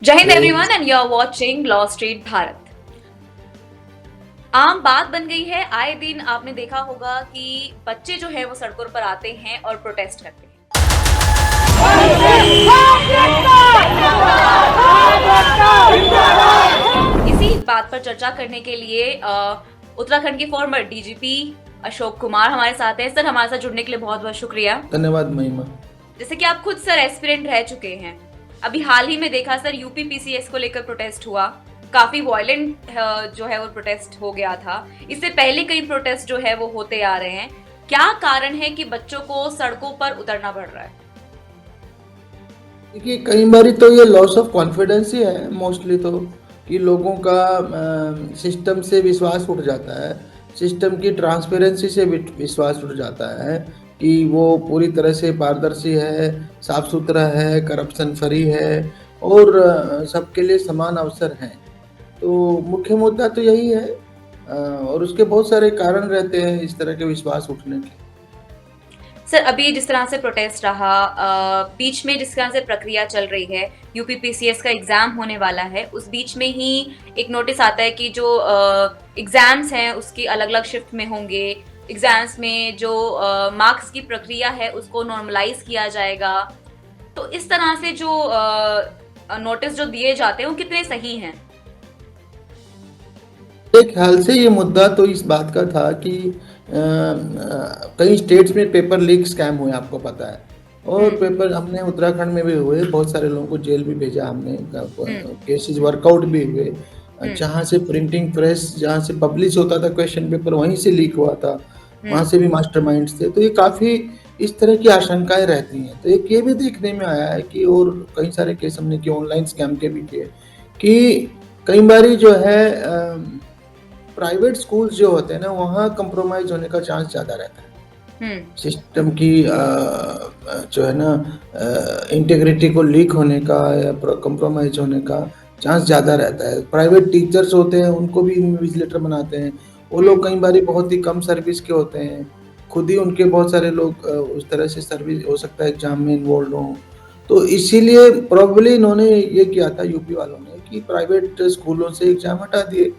जय हिंद hello. Everyone and you are watching Law Street Bharat. आम बात बन गई है, आए दिन आपने देखा होगा कि बच्चे जो है वो सड़कों पर आते हैं और प्रोटेस्ट करते हैं। इसी बात पर चर्चा करने के लिए उत्तराखंड के फॉर्मर डीजीपी अशोक कुमार हमारे साथ हैं। सर, हमारे साथ जुड़ने के लिए बहुत बहुत शुक्रिया। धन्यवाद महिमा। जैसे कि आप खुद सर एस्पिरेंट रह चुके हैं, अभी हाल ही में देखा सर यूपी पीसीएस को लेकर प्रोटेस्ट हुआ, काफी वायलेंट जो है वो प्रोटेस्ट हो गया था। इससे पहले कई प्रोटेस्ट जो है वो होते आ रहे हैं। क्या कारण है कि बच्चों को सड़कों पर उतरना पड़ रहा है? देखिए, कई बारी तो ये लॉस ऑफ कॉन्फिडेंस ही है मोस्टली, तो कि लोगों का सिस्टम से विश्वास उठ जाता है, सिस्टम की ट्रांसपेरेंसी से विश्वास उठ जाता है कि वो पूरी तरह से पारदर्शी है, साफ सुथरा है, करप्शन फ्री है और सबके लिए समान अवसर हैं। तो मुख्य मुद्दा तो यही है, और उसके बहुत सारे कारण रहते हैं इस तरह के विश्वास उठने के। सर, अभी जिस तरह से प्रोटेस्ट रहा, बीच में जिस तरह से प्रक्रिया चल रही है, यूपी पीसीएस का एग्जाम होने वाला है, उस बीच में ही एक नोटिस आता है कि जो एग्जाम्स हैं उसकी अलग अलग शिफ्ट में होंगे। एग्जाम्स में जो मार्क्स की प्रक्रिया है उसको नॉर्मलाइज किया जाएगा। तो इस तरह से जो नोटिस जो दिए जाते हैं वो कितने सही हैं? मेरे ख्याल से ये मुद्दा तो इस बात का था कि कई स्टेट्स में पेपर लीक स्कैम हुए, आपको पता है। और पेपर हमने उत्तराखंड में भी हुए, बहुत सारे लोगों को जेल भी भेजा हमने, केसेस वर्कआउट भी हुए। जहाँ से प्रिंटिंग प्रेस, जहाँ से पब्लिश होता था क्वेश्चन पेपर, वहीं से लीक हुआ था, वहाँ से भी मास्टरमाइंड्स थे। तो ये काफ़ी इस तरह की आशंकाएं रहती हैं। तो एक ये भी देखने में आया है कि, और कई सारे केस हमने किए, ऑनलाइन स्कैम के भी किए, कि कई बारी जो है प्राइवेट स्कूल्स जो होते हैं ना, वहाँ कंप्रोमाइज होने का चांस ज़्यादा रहता है। सिस्टम की जो है ना इंटीग्रिटी को लीक होने का या कंप्रोमाइज होने का चांस ज़्यादा रहता है। प्राइवेट टीचर्स होते हैं, उनको भी इन्विजिलेटर बनाते हैं। वो लोग कई बारी बहुत ही कम सर्विस के होते हैं, खुद ही उनके बहुत सारे लोग उस तरह से सर्विस हो सकता है एग्जाम में इन्वॉल्व हों। तो इसीलिए प्रोबेबली इन्होंने ये किया था यूपी वालों ने कि प्राइवेट स्कूलों से एग्जाम हटा दिए।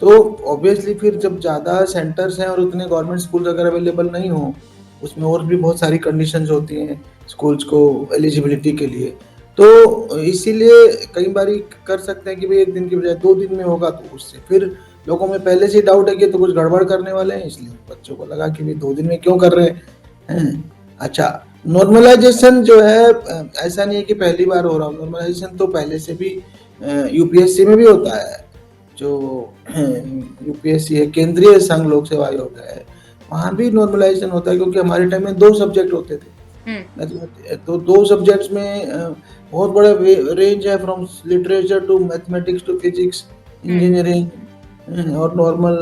तो ऑब्वियसली फिर जब ज़्यादा सेंटर्स हैं और उतने गवर्नमेंट स्कूल्स अगर अवेलेबल नहीं हो, उसमें और भी बहुत सारी कंडीशंस होती हैं स्कूल्स को एलिजिबिलिटी के लिए। तो इसीलिए कई बारी कर सकते हैं कि भाई 1 दिन की बजाय 2 दिन में होगा, तो उससे फिर लोगों में पहले से ही डाउट है कि तो कुछ गड़बड़ करने वाले हैं, इसलिए बच्चों को लगा कि भाई 2 दिन में क्यों कर रहे हैं। अच्छा, नॉर्मलाइजेशन जो है ऐसा नहीं है कि पहली बार हो रहा हो, नॉर्मलाइजेशन तो पहले से भी यूपीएससी में भी होता है। जो यूपीएससी है, केंद्रीय संघ लोक सेवा आयोग है, वहाँ भी नॉर्मलाइजेशन होता है, क्योंकि हमारे टाइम में 2 सब्जेक्ट होते थे। तो 2 सब्जेक्ट्स में बहुत बड़ा रेंज है, from literature to mathematics to physics, engineering और नॉर्मल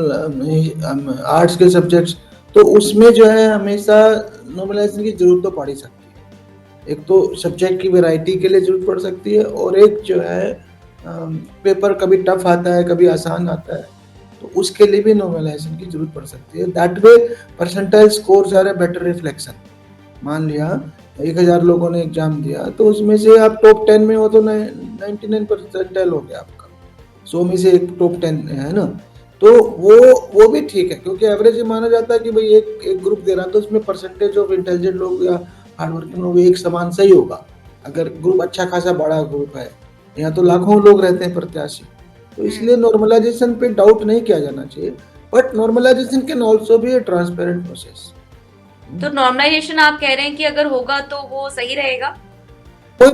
आर्ट्स के सब्जेक्ट्स। तो उसमें जो है हमेशा नॉर्मलाइजेशन की जरूरत तो पड़ ही सकती है। एक तो सब्जेक्ट की वैरायटी के लिए जरूरत पड़ सकती है, और एक जो है पेपर कभी टफ आता है, कभी आसान आता है, तो उसके लिए भी नॉर्मलाइजेशन की जरूरत पड़ सकती है। That way percentile scores are a better reflection. मान लिया 1000 लोगों ने एग्जाम दिया, तो उसमें से आप टॉप 10 में हो तो 99 परसेंटाइल हो गया आपका, 100 में से एक टॉप 10 है ना। तो वो भी ठीक है, क्योंकि एवरेज माना जाता है कि भाई एक ग्रुप दे रहा है तो उसमें परसेंटेज ऑफ इंटेलिजेंट लोग या हार्ड वर्किंग लोग एक समान सही होगा, अगर ग्रुप अच्छा खासा बड़ा ग्रुप है। यहाँ तो लाखों लोग रहते हैं प्रत्याशी, तो इसलिए नॉर्मलाइजेशन पे डाउट नहीं किया जाना चाहिए। But normalisation can also be a transparent process. तो नॉर्मलाइजेशन आप कह रहे हैं कि अगर होगा तो वो सही रहेगा?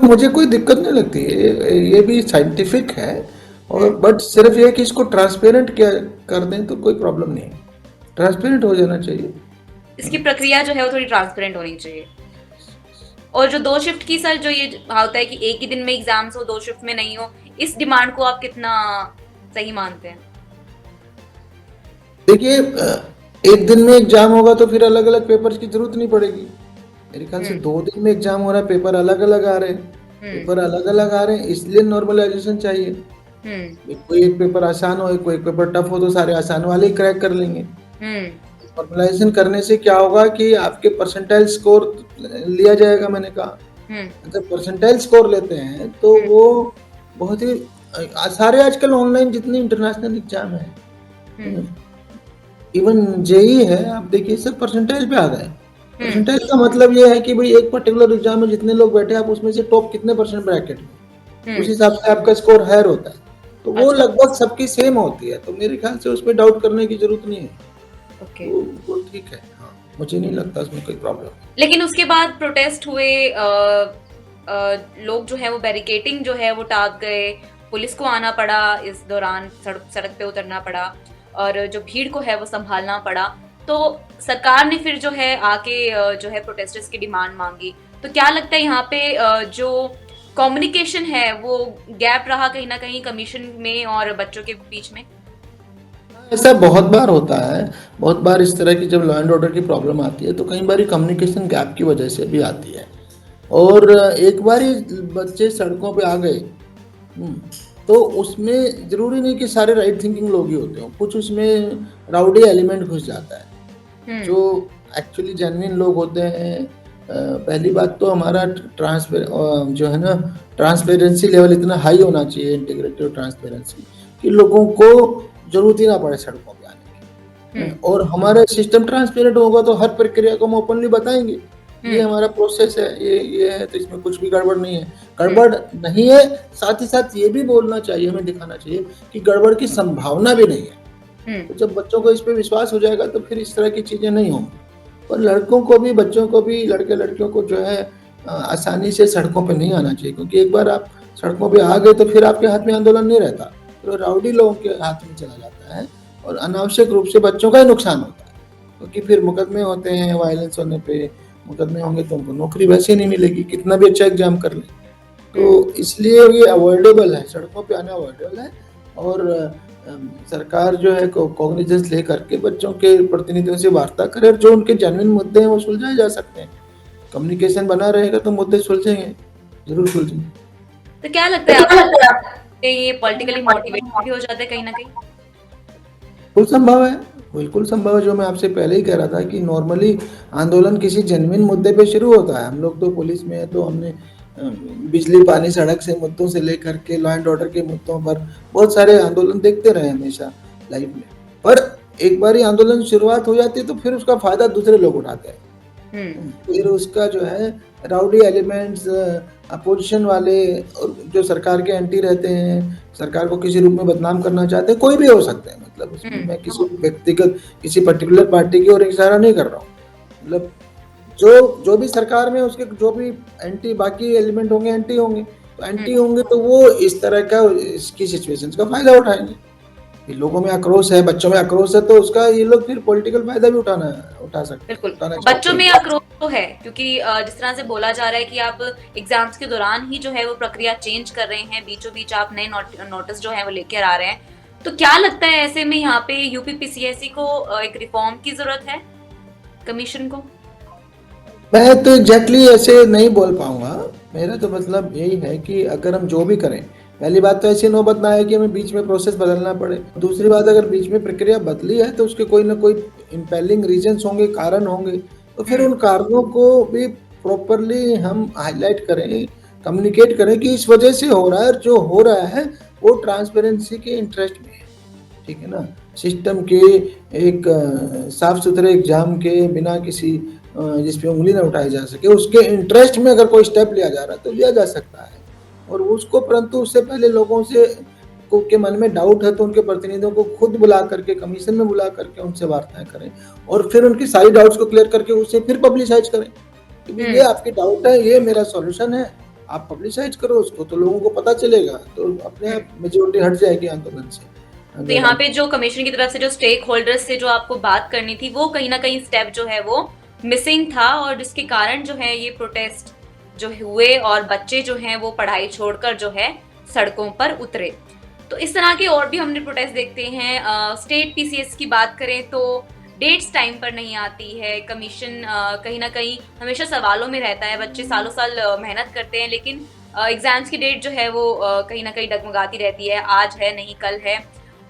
मुझे कोई दिक्कत नहीं लगती है, ये भी साइंटिफिक है। और बट सिर्फ ये कि इसको ट्रांसपेरेंट क्या कर दें तो कोई प्रॉब्लम नहीं है, ट्रांसपेरेंट हो जाना चाहिए। इसकी प्रक्रिया जो है वो थोड़ी ट्रांसपेरेंट होनी चाहिए। और जो 2 शिफ्ट की सर जो ये होता है कि एक ही दिन में एग्जाम्स हो, 2 शिफ्ट में नहीं हो, इस डिमांड को आप कितना सही मानते हैं? देखिए, एक दिन में एग्जाम होगा तो फिर अलग अलग पेपर्स की जरूरत नहीं पड़ेगी। मेरे ख्याल से 2 दिन में एग्जाम हो रहा है, पेपर अलग अलग आ रहे हैं, पेपर अलग अलग आ रहे हैं, इसलिए नॉर्मलाइजेशन चाहिए। कोई एक पेपर आसान हो, कोई एक पेपर टफ हो, तो सारे आसान वाले ही क्रैक कर लेंगे। नॉर्मलाइजेशन करने से क्या होगा कि आपके परसेंटाइल स्कोर लिया जाएगा। मैंने कहा, अगर परसेंटाइल स्कोर लेते हैं तो वो बहुत ही सारे आजकल ऑनलाइन जितने इंटरनेशनल एग्जाम है, हम्म। इवन जेई है, आप देखिए सब परसेंटेज पे आ गए। हम्म। परसेंटेज का मतलब ये है कि भाई एक पर्टिकुलर एग्जाम में जितने लोग बैठे आप उसमें से टॉप कितने परसेंट ब्रैकेट में, उस हम्म। हिसाब से आपका स्कोर हायर होता है। तो वो अच्छा। लगभग सबकी सेम होती है, तो मेरे ख्याल से उसमें डाउट करने की जरूरत नहीं है। ओके। वो ठीक है, हाँ, मुझे नहीं लगता उसमें कोई प्रॉब्लम। लेकिन उसके बाद प्रोटेस्ट हुए, लोग जो है वो बैरिकेटिंग जो है वो टाप गए, पुलिस को आना पड़ा, इस दौरान सड़क सड़क पे उतरना पड़ा और जो भीड़ को है वो संभालना पड़ा। तो सरकार ने फिर जो है आके जो है प्रोटेस्टर्स की डिमांड मांगी। तो क्या लगता है यहाँ पे जो कम्युनिकेशन है वो गैप रहा कहीं ना कहीं कमीशन में और बच्चों के बीच में? ऐसा बहुत बार होता है, बहुत बार इस तरह की जब लॉ एंड ऑर्डर की प्रॉब्लम आती है तो कई बार कम्युनिकेशन गैप की वजह से भी आती है। और एक बार बच्चे सड़कों पे आ गए, हम्म, तो उसमें ज़रूरी नहीं कि सारे राइट थिंकिंग लोग ही होते हों, कुछ उसमें राउडी एलिमेंट घुस जाता है हम्म। जो एक्चुअली जेन्युइन लोग होते हैं। पहली बात तो हमारा ट्रांसपेर जो है ना, ट्रांसपेरेंसी लेवल इतना हाई होना चाहिए, इंटीग्रिटी और ट्रांसपेरेंसी, कि लोगों को जरूरत ही ना पड़े सड़कों पे आने की। हम्म। और हमारा सिस्टम ट्रांसपेरेंट होगा तो हर प्रक्रिया को हम ओपनली बताएंगे, ये हम्म। हमारा प्रोसेस है, ये है, तो इसमें कुछ भी गड़बड़ नहीं है। हम्म। गड़बड़ नहीं है, साथ ही साथ ये भी बोलना चाहिए, हमें दिखाना चाहिए कि गड़बड़ की संभावना भी नहीं है। हम्म। तो जब बच्चों को इस पे विश्वास हो जाएगा तो फिर इस तरह की चीज़ें नहीं होंगी। और लड़कों को भी, बच्चों को भी, लड़के लड़कियों को जो है आसानी से सड़कों पे नहीं आना चाहिए, क्योंकि एक बार आप सड़कों पे आ गए तो फिर आपके हाथ में आंदोलन नहीं रहता, तो राउडी लोगों के हाथ में चला जाता है और अनावश्यक रूप से बच्चों का ही नुकसान होता है, क्योंकि फिर मुकदमे होते हैं, वायलेंस होने पे मुकदमे होंगे तो उनको नौकरी वैसे ही नहीं मिलेगी, कितना भी अच्छा एग्जाम कर ले। हम्म। तो इसलिए ये अवॉइडेबल है, सड़कों पे आना अवॉइडेबल है। और सरकार जो है कॉग्निजेंस ले करके बच्चों के प्रतिनिधियों से वार्ता करे और जो उनके जेन्युइन मुद्दे हैं वो सुलझाए जा सकते हैं। कम्युनिकेशन बना रहेगा तो मुद्दे सुलझेंगे, जरूर सुलझेंगे। तो क्या लगता है आपको ये पॉलिटिकली मोटिवेटेड भी हो जाता है कहीं ना कहीं? बिल्कुल संभव है, बिल्कुल संभव है। जो मैं आपसे पहले ही कह रहा था कि नॉर्मली आंदोलन किसी जेन्युइन मुद्दे पे शुरू होता है। हम लोग तो पुलिस में है तो हमने बिजली पानी सड़क से मुद्दों से लेकर के लॉ एंड ऑर्डर के मुद्दों पर बहुत सारे आंदोलन देखते रहे हमेशा लाइफ में। पर एक बार ही आंदोलन शुरुआत हो जाती है तो फिर उसका फायदा दूसरे लोग उठाते हैं। फिर उसका जो है राउडी एलिमेंट्स, अपोजिशन वाले और जो सरकार के एंटी रहते हैं, सरकार को किसी रूप में बदनाम करना चाहते हैं, कोई भी हो सकते हैं। मतलब उसमें मैं किसी व्यक्तिगत, किसी पर्टिकुलर पार्टी की ओर इशारा नहीं कर रहा हूँ। मतलब जो जो भी सरकार में उसके जो भी एंटी बाकी एलिमेंट होंगे, एंटी होंगे, तो एंटी होंगे तो वो इस तरह का, इसकी सिचुएशंस का फायदा उठाएंगे। कि लोगों में आक्रोश है, बच्चों में आक्रोश है, तो उसका ये लोग फिर पॉलिटिकल फायदा भी उठा सकते हैं, बिल्कुल। उठाना बच्चों चाहते में हैं। आक्रोश तो है क्योंकि जिस तरह से बोला जा रहा है कि आप एग्जाम्स के दौरान ही जो है वो प्रक्रिया चेंज कर रहे हैं, बीचों बीच आप नए नोटिस जो है वो लेकर आ रहे हैं। तो क्या लगता है ऐसे में यहाँ पे यूपीपीसीएससी को एक रिफॉर्म की जरूरत है, कमीशन को? मैं तो एग्जैक्टली ऐसे नहीं बोल पाऊंगा। मेरा तो मतलब यही है कि अगर हम जो भी करें, पहली बात तो ऐसी नौबत ना आए कि हमें बीच में प्रोसेस बदलना पड़े। दूसरी बात, अगर बीच में प्रक्रिया बदली है तो उसके कोई ना कोई इम्पेलिंग रीजंस होंगे, कारण होंगे, तो फिर उन कारणों को भी प्रॉपरली हम हाईलाइट करें, कम्युनिकेट करें कि इस वजह से हो रहा है, और जो हो रहा है वो ट्रांसपेरेंसी के इंटरेस्ट में है। ठीक है ना, सिस्टम के एक साफ सुथरे एग्जाम के बिना किसी जिस पे उंगली ना उठाई जा सके, उसके इंटरेस्ट में अगर कोई स्टेप लिया जा रहा है तो लिया जा सकता है। और उसको, परंतु उससे पहले लोगों से को के मन में डाउट है तो उनके प्रतिनिधियों को खुद बुला करके, कमीशन में बुला करके उनसे वार्ताएं करें और फिर उनकी सारी डाउट्स को क्लियर करके उसे फिर पब्लिसाइज करें कि ये आपकी डाउट है, ये मेरा सॉल्यूशन है, आप पब्लिसाइज करो उसको तो लोगों को पता चलेगा, तो अपने आप मेजोरिटी हट जाएगी आंदोलन से। तो यहाँ पे जो कमीशन की तरफ से जो स्टेक होल्डर्स से जो आपको बात करनी थी वो कहीं ना कहीं स्टेप जो है वो मिसिंग था और जिसके कारण जो है ये प्रोटेस्ट जो हुए और बच्चे जो हैं वो पढ़ाई छोड़कर जो है सड़कों पर उतरे। तो इस तरह के और भी हमने प्रोटेस्ट देखते हैं। स्टेट पीसीएस की बात करें तो डेट्स टाइम पर नहीं आती है, कमीशन कहीं ना कहीं हमेशा सवालों में रहता है, बच्चे सालों साल मेहनत करते हैं लेकिन एग्जाम्स की डेट जो है वो कहीं ना कहीं डगमगाती रहती है, आज है नहीं कल है।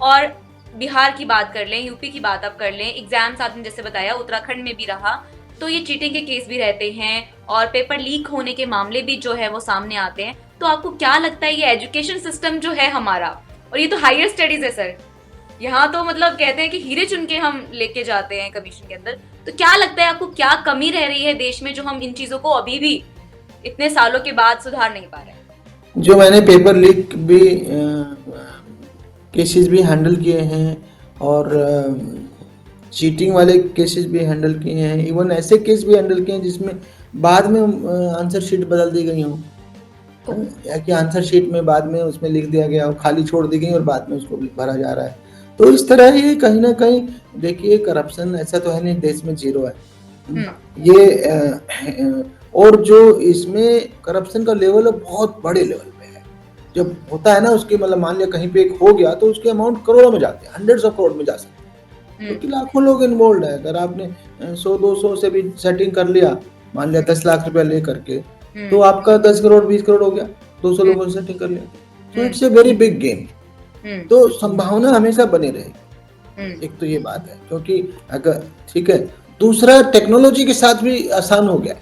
और बिहार की बात कर लें, यूपी की बात आप कर लें, एग्जाम्स आपने जैसे बताया उत्तराखंड में भी रहा तो ये चीटिंग के केस भी रहते हैं और पेपर लीक होने के मामले भी जो है वो सामने आते हैं। तो आपको क्या लगता है ये एजुकेशन सिस्टम जो है हमारा, और ये तो हायर स्टडीज है सर, यहाँ तो मतलब कहते हैं कि हीरे चुन के हम लेके जाते हैं कमीशन के अंदर, तो क्या लगता है आपको क्या कमी रह रही है देश में जो हम इन चीजों को अभी भी इतने सालों के बाद सुधार नहीं पा रहे हैं? जो मैंने पेपर लीक भी केसेस भी हैंडल किए हैं, और चीटिंग वाले केसेस भी हैंडल किए हैं, इवन ऐसे केस भी हैंडल किए हैं जिसमें बाद में आंसर शीट बदल दी गई हो, या कि आंसर शीट में बाद में उसमें लिख दिया गया हो, खाली छोड़ दी गई और बाद में उसको भरा जा रहा है। तो इस तरह ये कहीं ना कहीं देखिए, करप्शन ऐसा तो है नहीं देश में जीरो है ये, और जो इसमें करप्शन का लेवल है बहुत बड़े लेवल पे है। जब होता है ना उसकी, मतलब मान लिया कहीं पे एक हो गया तो उसके अमाउंट करोड़ों में जाते हैं, हंड्रेड्स ऑफ करोड़ में जा सकते हैं, क्योंकि लाखों लोग इन्वॉल्व है। अगर आपने 100-200 से भी सेटिंग कर लिया, मान लिया 10 लाख रुपया ले करके, तो आपका 10 करोड़ 20 करोड़ हो गया, 200 लोगों से सेटिंग कर लिया, तो it's a very big game. तो संभावना हमेशा बनी रहेगी, एक तो ये बात है, क्योंकि अगर ठीक है, दूसरा टेक्नोलॉजी के साथ भी आसान हो गया।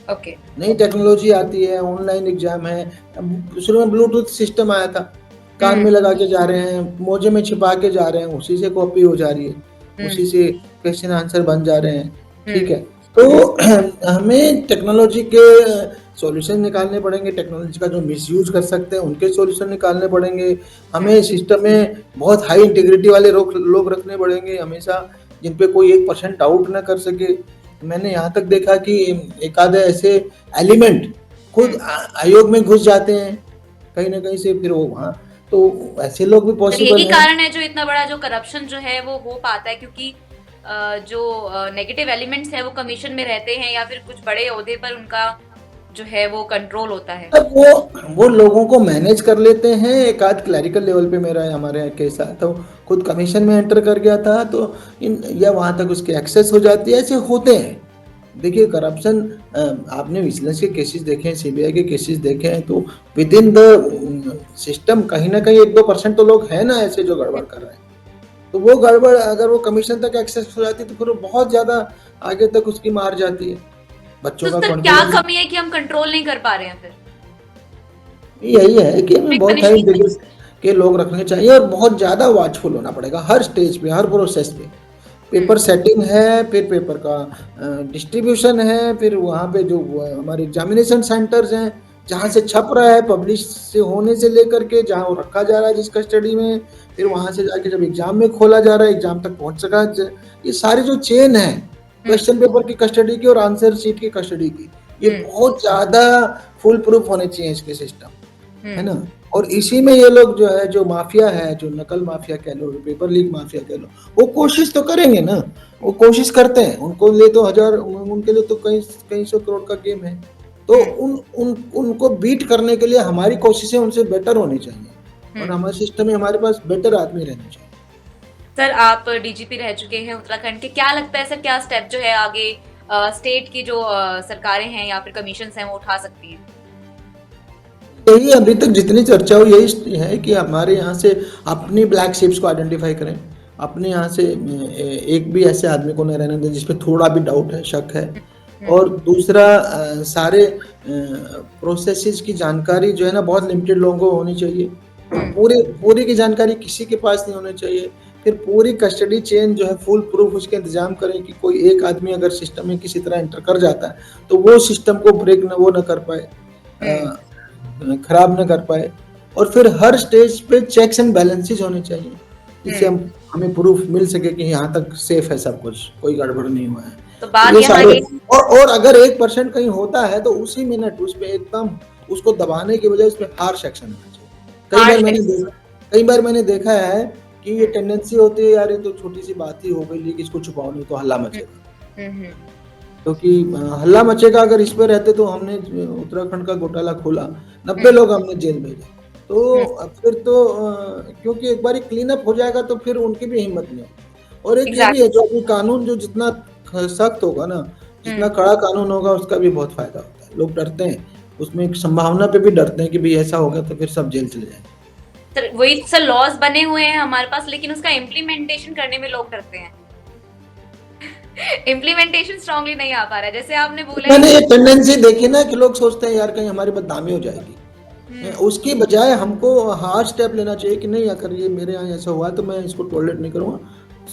ओके, नई टेक्नोलॉजी आती है, ऑनलाइन एग्जाम है। शुरू में ब्लूटूथ सिस्टम आया था, कान में लगा के जा रहे हैं, मोजे में छिपा के जा रहे हैं, उसी से कॉपी हो जा रही है, उसी से क्वेश्चन आंसर बन जा रहे हैं, ठीक है। तो हमें टेक्नोलॉजी के सॉल्यूशन निकालने पड़ेंगे, टेक्नोलॉजी का जो मिसयूज कर सकते हैं उनके सॉल्यूशन निकालने पड़ेंगे, हमें सिस्टम में बहुत हाई इंटीग्रिटी वाले लोग रखने पड़ेंगे हमेशा, जिन पे कोई 1% डाउट ना कर सके। मैंने यहाँ तक देखा कि एक आधे ऐसे एलिमेंट खुद आयोग में घुस जाते हैं कहीं ना कहीं से, फिर वो वहाँ, तो ऐसे लोग भी पॉसिबल यही है। कारण है जो इतना बड़ा जो करप्शन जो है वो हो पाता है, क्योंकि जो नेगेटिव एलिमेंट्स है वो कमीशन में रहते हैं या फिर कुछ बड़े ओहदे पर उनका जो है वो कंट्रोल होता है। तब वो लोगों को मैनेज कर लेते हैं। एक आध क्लैरिकल लेवल पे मेरा हमारे यहाँ केस आया तो खुद कमीशन में एंटर कर गया था, तो या वहाँ तक उसकी एक्सेस हो जाती है, ऐसे होते हैं। देखिए करप्शन, आपने विजिलेंस के केसेस देखे हैं, सीबीआई के केसेस देखे हैं, तो विद इन द सिस्टम कहीं ना कहीं 1-2% तो लोग हैं ना ऐसे जो गड़बड़ कर रहे हैं। तो वो गड़बड़ अगर वो कमीशन तक एक्सेस हो जाती है तो फिर वो बहुत ज्यादा आगे तक उसकी मार जाती है। बच्चों तो का सर क्या कॉन्फिडेंस, कमी है कि हम कंट्रोल नहीं कर पा रहे हैं फिर? यही है कि हमें एक बहुत हाई पनिशमेंट इंटेग्रिटी के लोग रखने चाहिए, और बहुत ज़्यादा वॉचफुल होना पड़ेगा हर स्टेज पे, हर प्रोसेस पे। पेपर सेटिंग है, फिर पेपर का डिस्ट्रीब्यूशन है, फिर वहाँ पे जो हमारे एग्जामिनेशन सेंटर्स हैं जहाँ से छप रहा है, पब्लिश से होने से लेकर के जहाँ वो रखा जा रहा है जिस कस्टडी में, फिर वहाँ से जाके जब एग्जाम में खोला जा रहा है, एग्जाम तक पहुँच सका, ये सारी जो चेन है क्वेश्चन पेपर की कस्टडी की और आंसर शीट की कस्टडी की, ये बहुत ज़्यादा फुल प्रूफ होने चाहिए इसके सिस्टम, है ना। और इसी में ये लोग जो है, जो माफिया है, जो नकल माफिया कह लो, पेपर लीक माफिया कह लो, वो कोशिश तो करेंगे ना, वो कोशिश करते हैं, उनको लिए तो उनके लिए तो कई कई सौ करोड़ का गेम है। तो उनको बीट करने के लिए हमारी कोशिशें उनसे बेटर होनी चाहिए, और हमारे सिस्टम में हमारे पास बेटर आदमी रहने चाहिए। सर आप डीजीपी रह चुके हैं उत्तराखंड के, क्या लगता है सर क्या स्टेप जो है आगे स्टेट की जो सरकारें हैं या फिर कमीशन हैं वो उठा सकती हैं? यही अभी तक जितनी चर्चा हुई यही है कि हमारे यहाँ से अपनी ब्लैक शिप्स को आइडेंटिफाई करें, अपने यहाँ से एक भी ऐसे आदमी को न रहने दें जिसपे थोड़ा भी डाउट है, शक है। और दूसरा, सारे प्रोसेसेस की जानकारी जो है ना बहुत लिमिटेड लोगों को होनी चाहिए, पूरी की जानकारी किसी के पास नहीं होनी चाहिए। फिर पूरी कस्टडी चेन जो है फुल प्रूफ उसके इंतजाम करें कि कोई एक आदमी अगर सिस्टम में किसी तरह एंटर कर जाता है तो वो सिस्टम को ब्रेक न कर पाए, खराब न कर पाए। और फिर हर स्टेज पे चेक्स एंड बैलेंसेस होने चाहिए, जिससे हमें प्रूफ मिल सके कि यहाँ तक सेफ है सब कुछ, कोई गड़बड़ नहीं हुआ है। तो बात ये यहाँ सारे, और अगर 1% कहीं होता है तो उसी मिनट उस पे एकदम उसको दबाने के बजाय उस पर हार्श एक्शन होना चाहिए। कई बार मैंने देखा है कि ये टेंडेंसी होती है, यार ये तो छोटी सी बात ही हो गई, लेकिन इसको छुपाओ नहीं तो हल्ला मचेगा, क्योंकि हल्ला मचेगा। अगर इस पे रहते तो हमने उत्तराखंड का घोटाला खोला, 90 लोग हमने जेल भेजे, तो फिर तो क्योंकि एक बार क्लीन अप हो जाएगा तो फिर उनकी भी हिम्मत नहीं होगी। और एक ये भी है, जो अभी कानून जो जितना सख्त होगा ना, जितना कड़ा कानून होगा, उसका भी बहुत फायदा होता है। लोग डरते हैं, उसमें एक संभावना पे भी डरते हैं कि भाई ऐसा होगा तो फिर सब जेल चले जाएंगे। सर वही सर, लॉज बने हुए हैं हमारे पास, लेकिन उसका इम्प्लीमेंटेशन करने में लोग डरते हैं। इम्प्लीमेंटेशन स्ट्रांगली नहीं आ पा रहा है, जैसे आपने बोला। मैंने ये टेंडेंसी देखी ना कि लोग सोचते हैं यार कहीं हमारी बदनामी हो जाएगी, उसकी बजाय हमको हार्ड स्टेप लेना चाहिए कि नहीं, अगर ये मेरे यहाँ ऐसा हुआ तो मैं इसको टॉलरेट नहीं करूँगा।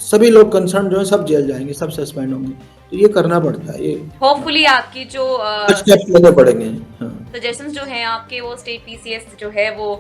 सभी लोग कंसर्न जो है सब जेल जाएंगे, सब सस्पेंड होंगे, तो ये करना पड़ता है। ये होपफुली आपकी जो स्टेप लेने पड़ेंगे। हाँ। सजेशंस जो हैं आपके, वो स्टेट पीसीएस जो है वो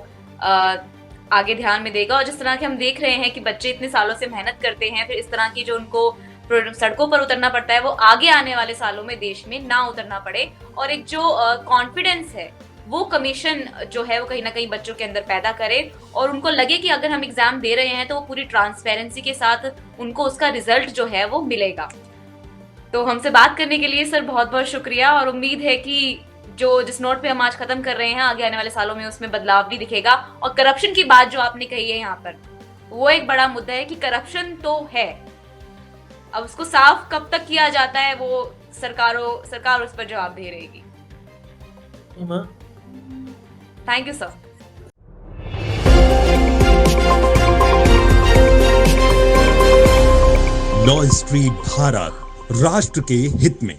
आगे ध्यान में देगा। और जिस तरह के हम देख रहे हैं कि बच्चे इतने सालों से मेहनत करते हैं, फिर इस तरह की जो उनको सड़कों पर उतरना पड़ता है, वो आगे आने वाले सालों में देश में ना उतरना पड़े। और एक जो कॉन्फिडेंस है वो कमीशन जो है वो कहीं ना कहीं बच्चों के अंदर पैदा करे, और उनको लगे कि अगर हम एग्जाम दे रहे हैं तो वो पूरी ट्रांसपेरेंसी के साथ उनको उसका रिजल्ट जो है वो मिलेगा। तो हमसे बात करने के लिए सर बहुत बहुत शुक्रिया, और उम्मीद है कि जो जिस नोट पे हम आज खत्म कर रहे हैं, आगे आने वाले सालों में उसमें बदलाव भी दिखेगा। और करप्शन की बात जो आपने कही है यहाँ पर, वो एक बड़ा मुद्दा है कि करप्शन तो है, अब उसको साफ कब तक किया जाता है वो सरकार उस पर जवाब दे रहेगी। Thank you sir. Law Street Bharat, राष्ट्र के हित में।